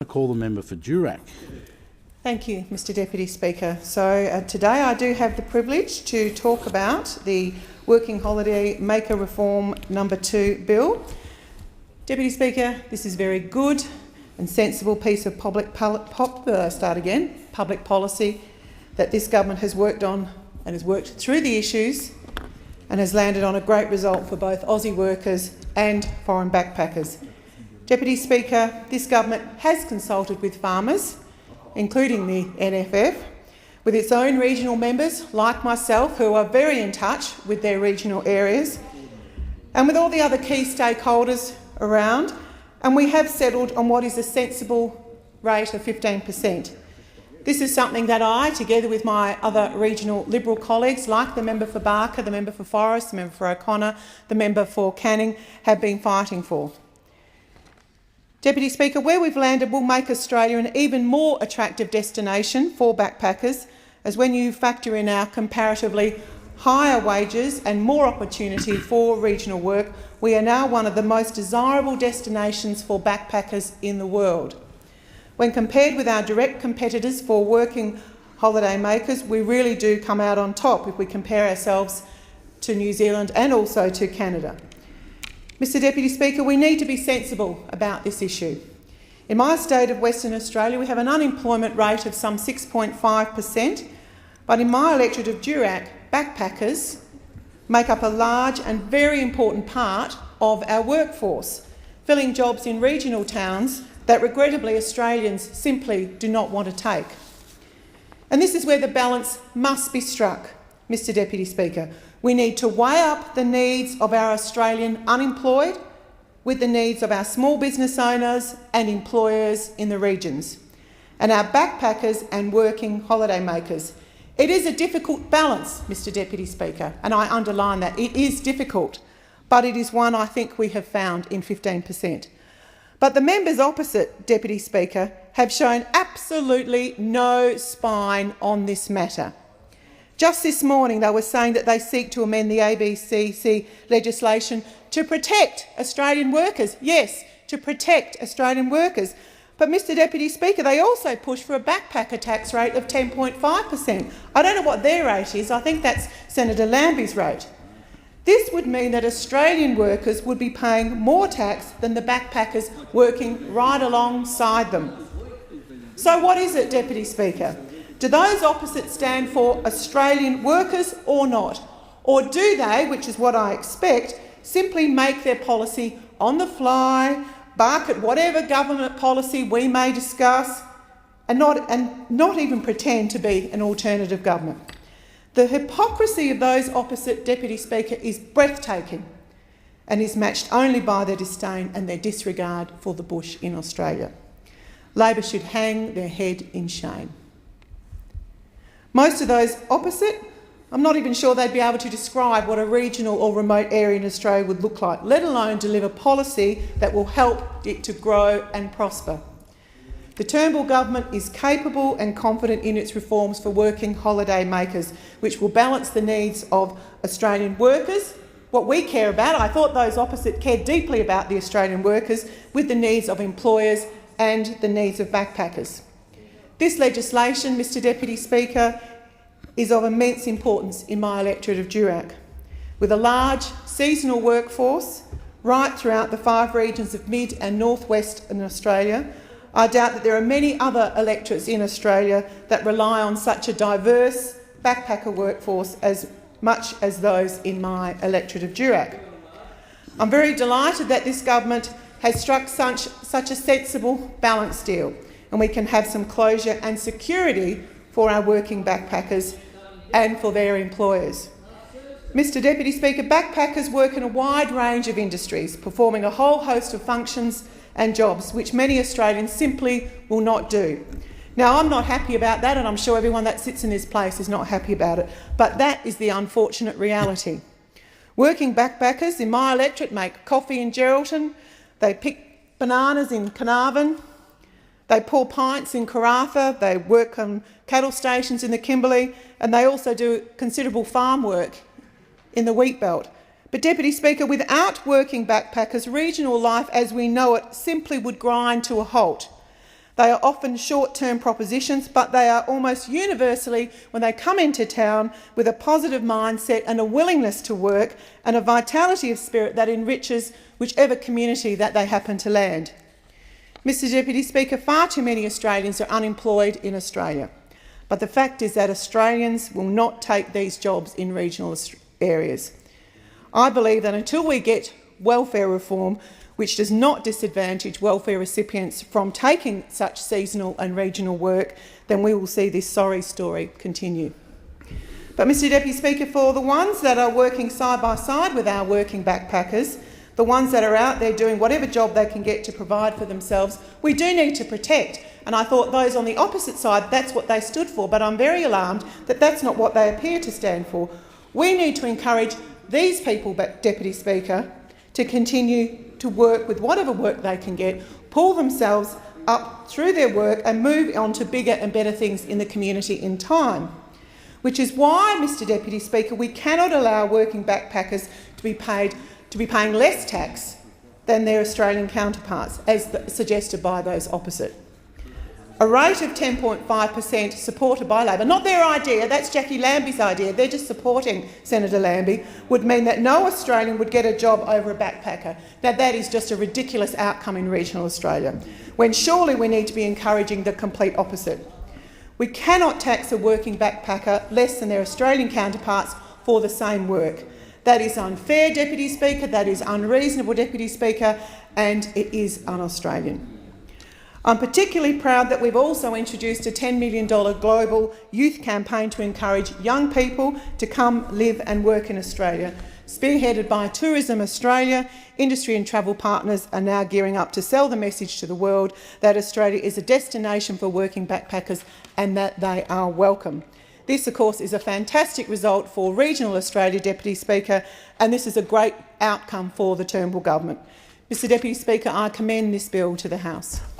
I call the member for Durack. Thank you, Mr Deputy Speaker. So today I do have the privilege to talk about the Working Holiday Maker Reform No. 2 bill. Deputy Speaker, this is a very good and sensible piece of public policy that this government has worked on and has worked through the issues and has landed on a great result for both Aussie workers and foreign backpackers. Deputy Speaker, this government has consulted with farmers, including the NFF, with its own regional members, like myself, who are very in touch with their regional areas, and with all the other key stakeholders around, and we have settled on what is a sensible rate of 15%. This is something that I, together with my other regional Liberal colleagues, like the member for Barker, the member for Forrest, the member for O'Connor, the member for Canning, have been fighting for. Deputy Speaker, where we've landed will make Australia an even more attractive destination for backpackers, as when you factor in our comparatively higher wages and more opportunity for regional work, we are now one of the most desirable destinations for backpackers in the world. When compared with our direct competitors for working holiday makers, we really do come out on top if we compare ourselves to New Zealand and also to Canada. Mr Deputy Speaker, we need to be sensible about this issue. In my state of Western Australia, we have an unemployment rate of some 6.5%, but in my electorate of Durack, backpackers make up a large and very important part of our workforce, filling jobs in regional towns that regrettably Australians simply do not want to take. And this is where the balance must be struck, Mr Deputy Speaker. We need to weigh up the needs of our Australian unemployed with the needs of our small business owners and employers in the regions, and our backpackers and working holiday makers. It is a difficult balance, Mr Deputy Speaker, and I underline that. It is difficult, but it is one I think we have found in 15%. But the members opposite, Deputy Speaker, have shown absolutely no spine on this matter. Just this morning they were saying that they seek to amend the ABCC legislation to protect Australian workers. Yes, to protect Australian workers. But, Mr Deputy Speaker, they also push for a backpacker tax rate of 10.5%. I don't know what their rate is. I think that's Senator Lambie's rate. This would mean that Australian workers would be paying more tax than the backpackers working right alongside them. So what is it, Deputy Speaker? Do those opposite stand for Australian workers or not? Or do they, which is what I expect, simply make their policy on the fly, bark at whatever government policy we may discuss, and not even pretend to be an alternative government? The hypocrisy of those opposite, Deputy Speaker, is breathtaking and is matched only by their disdain and their disregard for the bush in Australia. Labor should hang their head in shame. Most of those opposite, I'm not even sure they'd be able to describe what a regional or remote area in Australia would look like, let alone deliver policy that will help it to grow and prosper. The Turnbull government is capable and confident in its reforms for working holiday makers, which will balance the needs of Australian workers, what we care about. I thought those opposite cared deeply about the Australian workers, with the needs of employers and the needs of backpackers. This legislation, Mr Deputy Speaker, is of immense importance in my electorate of Durack. With a large seasonal workforce right throughout the 5 regions of mid and northwestern Australia, I doubt that there are many other electorates in Australia that rely on such a diverse backpacker workforce as much as those in my electorate of Durack. I'm very delighted that this government has struck such a sensible balance deal, and we can have some closure and security for our working backpackers and for their employers. Mr Deputy Speaker, backpackers work in a wide range of industries, performing a whole host of functions and jobs which many Australians simply will not do. Now, I'm not happy about that, and I'm sure everyone that sits in this place is not happy about it, but that is the unfortunate reality. Working backpackers in my electorate make coffee in Geraldton, they pick bananas in Carnarvon, they pour pints in Karratha, they work on cattle stations in the Kimberley, and they also do considerable farm work in the wheat belt. But, Deputy Speaker, without working backpackers, regional life as we know it simply would grind to a halt. They are often short-term propositions, but they are almost universally, when they come into town, with a positive mindset and a willingness to work and a vitality of spirit that enriches whichever community that they happen to land. Mr Deputy Speaker, far too many Australians are unemployed in Australia, but the fact is that Australians will not take these jobs in regional areas. I believe that until we get welfare reform, which does not disadvantage welfare recipients from taking such seasonal and regional work, then we will see this sorry story continue. But Mr Deputy Speaker, for the ones that are working side by side with our working backpackers, the ones that are out there doing whatever job they can get to provide for themselves, we do need to protect. And I thought those on the opposite side, that's what they stood for, but I'm very alarmed that that's not what they appear to stand for. We need to encourage these people, Deputy Speaker, to continue to work with whatever work they can get, pull themselves up through their work and move on to bigger and better things in the community in time. Which is why, Mr Deputy Speaker, we cannot allow working backpackers to be paying less tax than their Australian counterparts, as suggested by those opposite. A rate of 10.5% supported by Labor, not their idea, that's Jackie Lambie's idea, they're just supporting Senator Lambie, would mean that no Australian would get a job over a backpacker. Now that is just a ridiculous outcome in regional Australia, when surely we need to be encouraging the complete opposite. We cannot tax a working backpacker less than their Australian counterparts for the same work. That is unfair, Deputy Speaker, that is unreasonable, Deputy Speaker, and it is un-Australian. I'm particularly proud that we've also introduced a $10 million global youth campaign to encourage young people to come live and work in Australia. Spearheaded by Tourism Australia, industry and travel partners are now gearing up to sell the message to the world that Australia is a destination for working backpackers and that they are welcome. This, of course, is a fantastic result for regional Australia, Deputy Speaker, and this is a great outcome for the Turnbull government. Mr Deputy Speaker, I commend this bill to the House.